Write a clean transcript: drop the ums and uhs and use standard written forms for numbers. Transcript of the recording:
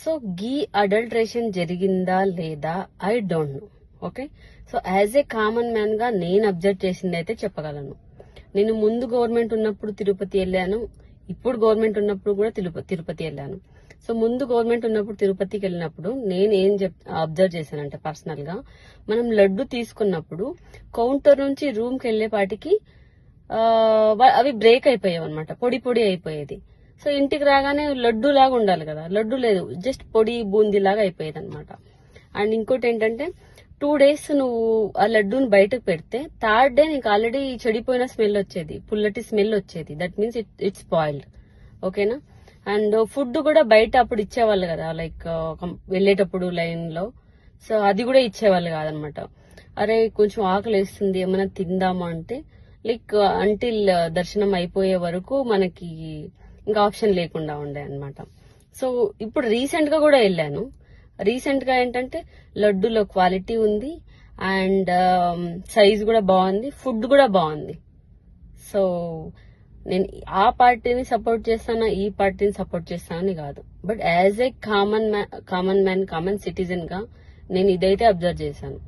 So గీ adulteration జరిగిందా లేదా I don't know. Okay, so as a common man గా నేను అబ్జర్వ్ చేసింది అయితే చెప్పగలను. నేను ముందు గవర్నమెంట్ ఉన్నప్పుడు తిరుపతి వెళ్ళాను, ఇప్పుడు గవర్నమెంట్ ఉన్నప్పుడు కూడా తిరుపతి వెళ్ళాను. సో ముందు గవర్నమెంట్ ఉన్నప్పుడు తిరుపతికి వెళ్ళినప్పుడు నేను ఏం అబ్జర్వ్ చేశానంటే, పర్సనల్ గా మనం లడ్డు తీసుకున్నప్పుడు కౌంటర్ నుంచి రూమ్ కి వెళ్లేపాటికి అవి బ్రేక్ అయిపోయాయి అనమాట, పొడి పొడి అయిపోయేది. సో ఇంటికి రాగానే లడ్డు లాగా ఉండాలి కదా, లడ్డు లేదు, జస్ట్ పొడి బూందీ లాగా అయిపోయేది అనమాట. అండ్ ఇంకోటి ఏంటంటే 2 days నువ్వు ఆ లడ్డూని బయటకు పెడితే థర్డ్ డే నీకు ఆల్రెడీ చెడిపోయిన స్మెల్ వచ్చేది, పుల్లటి స్మెల్ వచ్చేది. That means it's boiled. ఓకేనా. అండ్ ఫుడ్ కూడా బయట అప్పుడు ఇచ్చేవాళ్ళు కదా, లైక్ వెళ్ళేటప్పుడు లైన్ లో. సో అది కూడా ఇచ్చేవాళ్ళు కాదనమాట. అరే కొంచెం ఆకలి వేస్తుంది ఏమైనా తిందామా అంటే, లైక్ అంటిల్ దర్శనం అయిపోయే వరకు మనకి ఇంకా ఆప్షన్ లేకుండా ఉండే అనమాట. సో ఇప్పుడు రీసెంట్ గా కూడా వెళ్ళాను. రీసెంట్ గా ఏంటంటే లడ్డూలో క్వాలిటీ ఉంది అండ్ సైజ్ కూడా బాగుంది, ఫుడ్ కూడా బాగుంది. సో నేను ఆ పార్టీని సపోర్ట్ చేస్తానా ఈ పార్టీని సపోర్ట్ చేస్తానని కాదు, but as a common man common citizen గా నేను ఇదైతే అబ్జర్వ్ చేశాను.